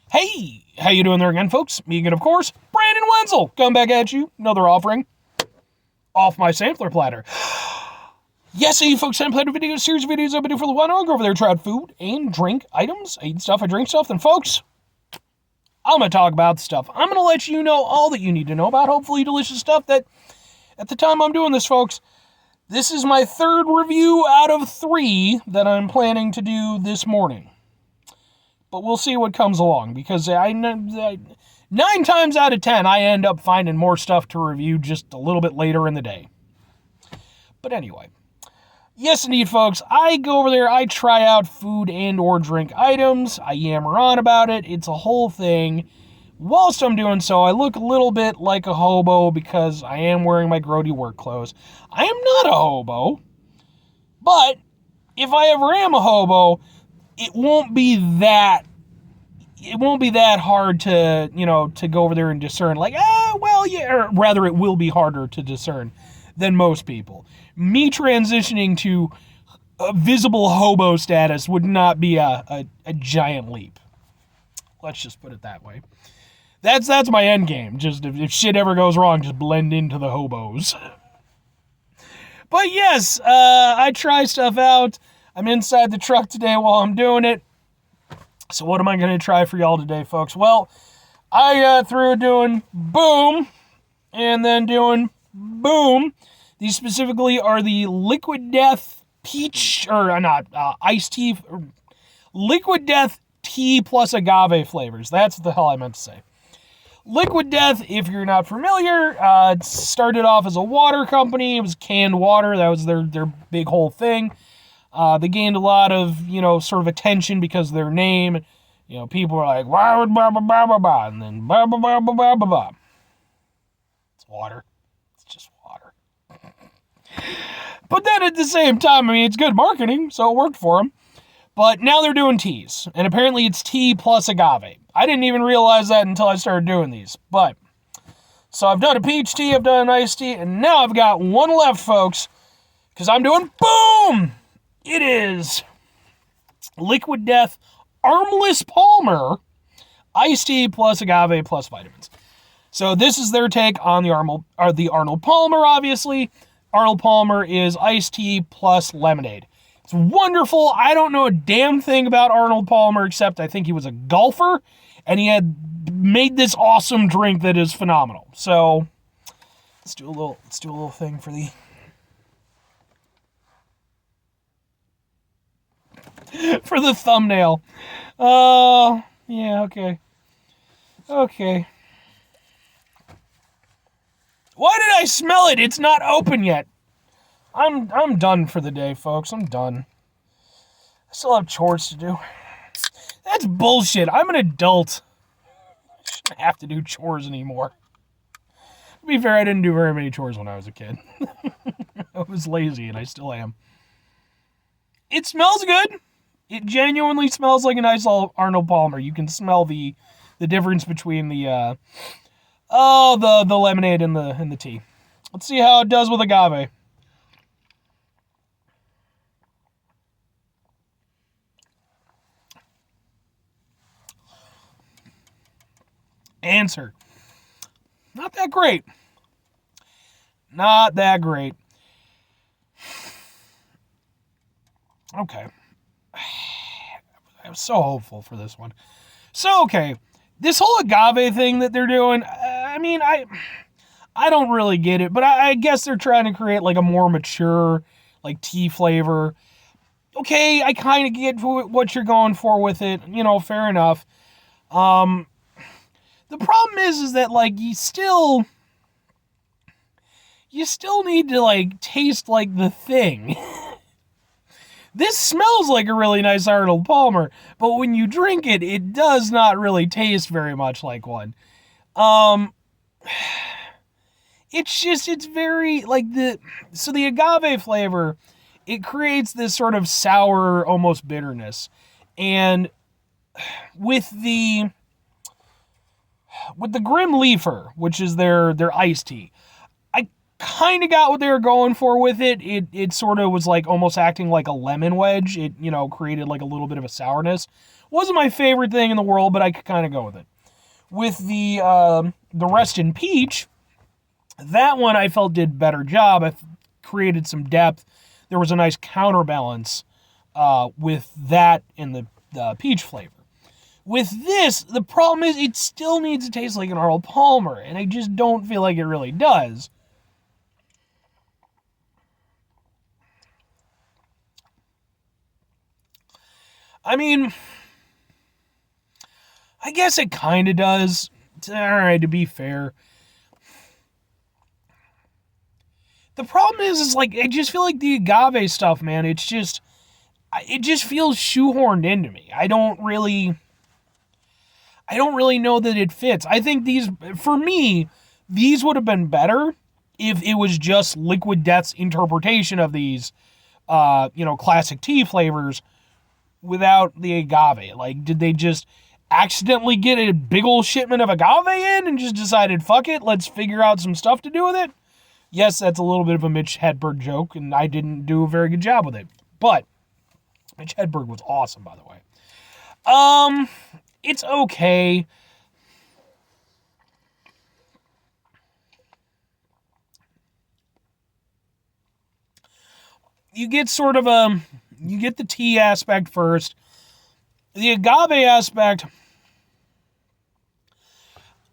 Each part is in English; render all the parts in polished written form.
Hey, how you doing there again, folks? Me again, of course, Brandon Wenzel. Coming back at you, another offering off my sampler platter. Yes, you folks, sampler platter videos, series of videos I've been doing for a while. I'll go over there, try out food and drink items. I eat stuff, I drink stuff. Then, folks, I'm going to talk about stuff. I'm going to let you know all that you need to know about hopefully delicious stuff that, at the time I'm doing this, folks, this is my third review out of 3 that I'm planning to do this morning. But we'll see what comes along, because 9 times out of 10, I end up finding more stuff to review just a little bit later in the day. But anyway, yes indeed, folks, I go over there, I try out food and or drink items, I yammer on about it, it's a whole thing. Whilst I'm doing so, I look a little bit like a hobo because I am wearing my grody work clothes. I am not a hobo, but if I ever am a hobo, it won't be that hard to, to go over there and discern, like, or rather it will be harder to discern than most people. Me transitioning to a visible hobo status would not be a giant leap. Let's just put it that way. That's my end game. Just if shit ever goes wrong, just blend into the hobos. But yes, I try stuff out. I'm inside the truck today while I'm doing it. So what am I going to try for y'all today, folks? Well, I got through doing boom and then doing boom. These specifically are the Liquid Death peach, or not, iced tea, Liquid Death tea plus agave flavors. That's the hell I meant to say. Liquid Death, if you're not familiar, it started off as a water company. It was canned water. That was their big whole thing. They gained a lot of, sort of attention because of their name. People are like, why would blah, blah, blah, blah, blah, and then blah, blah, blah, blah, blah, blah, blah. It's water. It's just water. But then at the same time, it's good marketing, so it worked for them. But now they're doing teas, and apparently it's tea plus agave. I didn't even realize that until I started doing these. So I've done a peach tea, I've done an iced tea, and now I've got one left, folks, because I'm doing boom! It is Liquid Death Armless Palmer iced tea plus agave plus vitamins. So this is their take on the Arnold Palmer, obviously. Arnold Palmer is iced tea plus lemonade. It's wonderful. I don't know a damn thing about Arnold Palmer except I think he was a golfer and he had made this awesome drink that is phenomenal. So let's do a little thing for the thumbnail. Yeah, okay. Okay. Why did I smell it? It's not open yet. I'm done for the day, folks. I'm done. I still have chores to do. That's bullshit. I'm an adult. I shouldn't have to do chores anymore. To be fair, I didn't do very many chores when I was a kid. I was lazy, and I still am. It smells good. It genuinely smells like a nice Arnold Palmer. You can smell the difference between the lemonade and the tea. Let's see how it does with agave. Answer. Not that great. Not that great. Okay. I was so hopeful for this one. So, okay. This whole agave thing that they're doing, I don't really get it, but I guess they're trying to create like a more mature, like tea flavor. Okay, I kind of get what you're going for with it. Fair enough. The problem is that like you still need to like taste like the thing. This smells like a really nice Arnold Palmer, but when you drink it, it does not really taste very much like one. It's very like the agave flavor, it creates this sort of sour, almost bitterness. And with the Grim Leafer, which is their iced tea, I kind of got what they were going for with it. It sort of was like almost acting like a lemon wedge. It, created like a little bit of a sourness. Wasn't my favorite thing in the world, but I could kind of go with it. With the Rest in Peach, that one I felt did better job. I created some depth. There was a nice counterbalance with that and the peach flavor. With this, the problem is it still needs to taste like an Arnold Palmer, and I just don't feel like it really does. I mean, I guess it kind of does. Alright, to be fair. The problem is like, I just feel like the agave stuff, man, it just feels shoehorned into me. I don't really know that it fits. I think for me, these would have been better if it was just Liquid Death's interpretation of these, classic tea flavors without the agave. Like, did they just accidentally get a big old shipment of agave in and just decided, fuck it, let's figure out some stuff to do with it? Yes, that's a little bit of a Mitch Hedberg joke, and I didn't do a very good job with it. But Mitch Hedberg was awesome, by the way. It's okay. You get you get the tea aspect first. The agave aspect,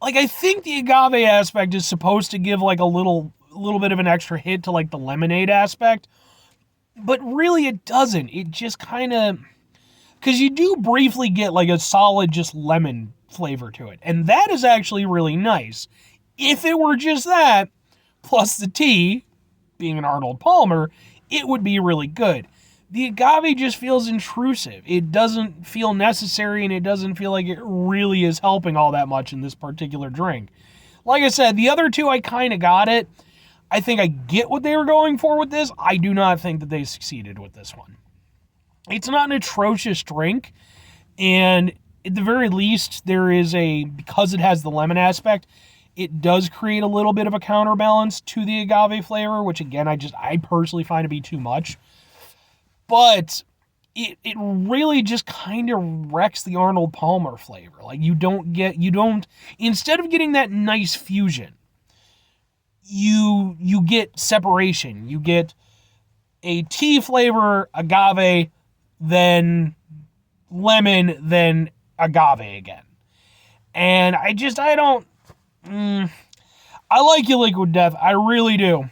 like, I think the agave aspect is supposed to give like a little bit of an extra hit to like the lemonade aspect, but really it doesn't. It just kind of, because you do briefly get like a solid just lemon flavor to it, and that is actually really nice. If it were just that, plus the tea, being an Arnold Palmer, it would be really good. The agave just feels intrusive. It doesn't feel necessary, and it doesn't feel like it really is helping all that much in this particular drink. Like I said, the other two, I kind of got it. I think I get what they were going for with this. I do not think that they succeeded with this one. It's not an atrocious drink, and at the very least, because it has the lemon aspect, it does create a little bit of a counterbalance to the agave flavor, which again, I personally find to be too much. But it really just kind of wrecks the Arnold Palmer flavor. Like, instead of getting that nice fusion, you get separation. You get a tea flavor, agave, then lemon, then agave again. And I like you, Liquid Death. I really do.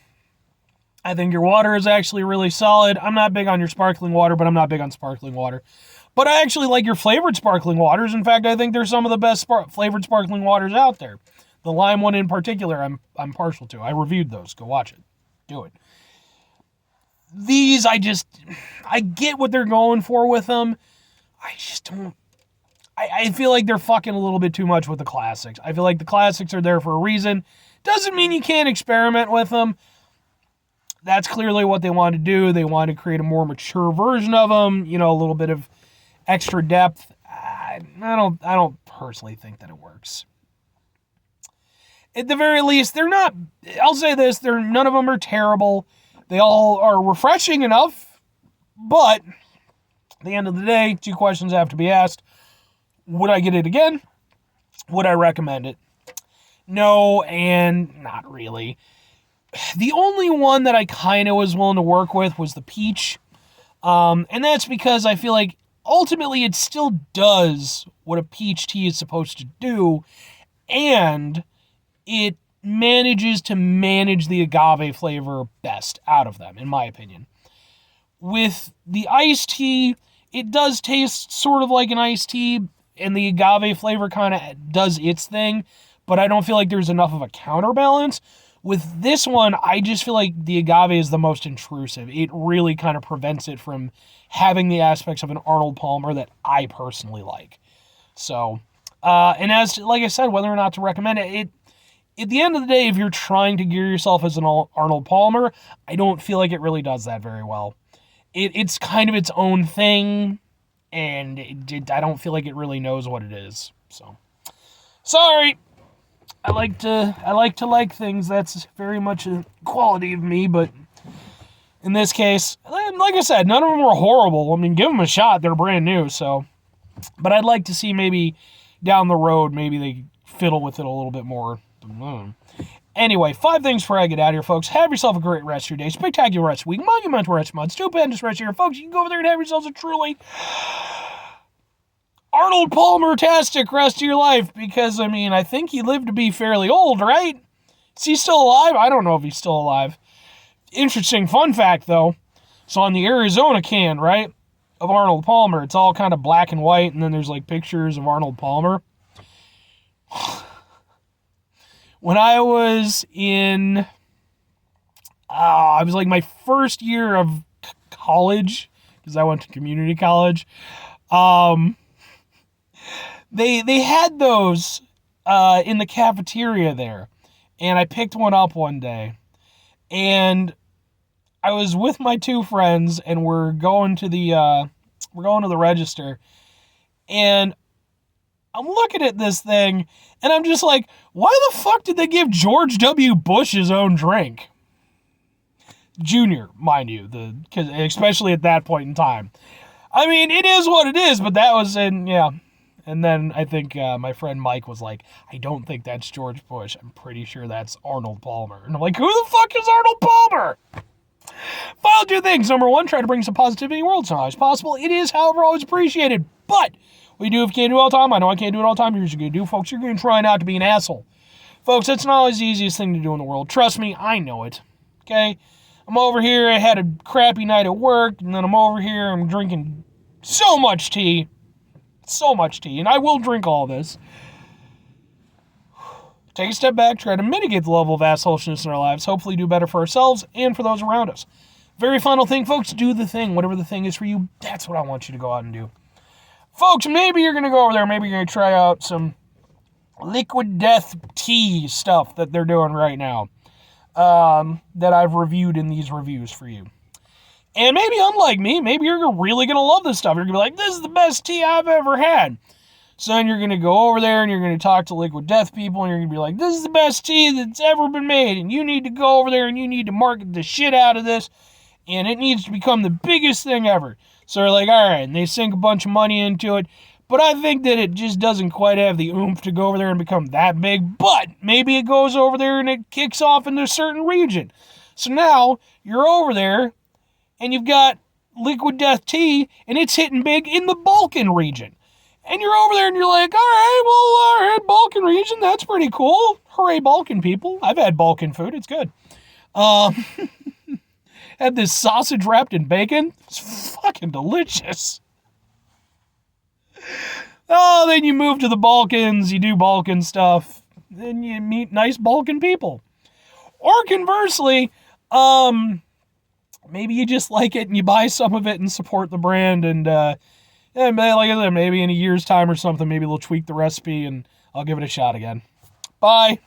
I think your water is actually really solid. I'm not big on your sparkling water, but I'm not big on sparkling water. But I actually like your flavored sparkling waters. In fact, I think they're some of the best flavored sparkling waters out there. The lime one in particular, I'm partial to. I reviewed those. Go watch it. Do it. These, I get what they're going for with them. I just don't. I feel like they're fucking a little bit too much with the classics. I feel like the classics are there for a reason. Doesn't mean you can't experiment with them. That's clearly what they want to do. They want to create a more mature version of them. A little bit of extra depth. I don't personally think that it works. At the very least, they're not. I'll say this: none of them are terrible. They all are refreshing enough. But at the end of the day, two questions have to be asked: would I get it again? Would I recommend it? No, and not really. The only one that I kind of was willing to work with was the peach. And that's because I feel like ultimately it still does what a peach tea is supposed to do. And it manages to manage the agave flavor best out of them, in my opinion. With the iced tea, it does taste sort of like an iced tea, and the agave flavor kind of does its thing, but I don't feel like there's enough of a counterbalance. With this one, I just feel like the agave is the most intrusive. It really kind of prevents it from having the aspects of an Arnold Palmer that I personally like. So, and as, like I said, whether or not to recommend it, at the end of the day, if you're trying to gear yourself as an Arnold Palmer, I don't feel like it really does that very well. It's kind of its own thing, and I don't feel like it really knows what it is. So, sorry. I like to like things. That's very much a quality of me, but in this case, like I said, none of them were horrible. I mean, give them a shot. They're brand new, so But I'd like to see maybe down the road, maybe they fiddle with it a little bit more. Anyway, 5 things before I get out of here, folks. Have yourself a great rest of your day. Spectacular rest of the week. Monumental rest of the month. Stupendous rest of your folks. You can go over there and have yourselves a truly Arnold Palmer-tastic rest of your life. Because, I mean, I think he lived to be fairly old, right? Is he still alive? I don't know if he's still alive. Interesting fun fact, though. So on the Arizona can, right, of Arnold Palmer, it's all kind of black and white, and then there's, like, pictures of Arnold Palmer. When I was in, I was like my first year of college, because I went to community college. They had those in the cafeteria there, and I picked one up one day, and I was with my 2 friends, and we're going to the register, and I'm looking at this thing, and I'm just like, why the fuck did they give George W. Bush his own drink? Junior, mind you, cause especially at that point in time. I mean, it is what it is, but that was yeah. And then I think my friend Mike was like, I don't think that's George Bush. I'm pretty sure that's Arnold Palmer. And I'm like, who the fuck is Arnold Palmer? Final 2 things. Number 1, try to bring some positivity in the world as high as possible. It is, however, always appreciated. But we do if you can't do it all the time. I know I can't do it all the time. Here's what you're going to do, folks. You're going to try not to be an asshole. Folks, that's not always the easiest thing to do in the world. Trust me, I know it. Okay? I'm over here. I had a crappy night at work. And then I'm over here. I'm drinking so much tea. So much tea. And I will drink all this. Take a step back. Try to mitigate the level of assholishness in our lives. Hopefully do better for ourselves and for those around us. Very final thing, folks. Do the thing. Whatever the thing is for you, that's what I want you to go out and do. Folks, maybe you're going to go over there. Maybe you're going to try out some liquid death tea stuff that they're doing right now that I've reviewed in these reviews for you. And maybe unlike me, maybe you're really going to love this stuff. You're going to be like, this is the best tea I've ever had. So then you're going to go over there and you're going to talk to liquid death people and you're going to be like, this is the best tea that's ever been made. And you need to go over there and you need to market the shit out of this. And it needs to become the biggest thing ever. So they're like, all right, and they sink a bunch of money into it. But I think that it just doesn't quite have the oomph to go over there and become that big. But maybe it goes over there and it kicks off in a certain region. So now you're over there and you've got liquid death tea and it's hitting big in the Balkan region. And you're over there and you're like, all right, Balkan region, that's pretty cool. Hooray, Balkan people. I've had Balkan food. It's good. Had this sausage wrapped in bacon. It's fucking delicious. Oh, then you move to the Balkans, you do Balkan stuff, then you meet nice Balkan people. Or conversely, maybe you just like it and you buy some of it and support the brand and like I said, maybe in a year's time or something, maybe they'll tweak the recipe and I'll give it a shot again. Bye.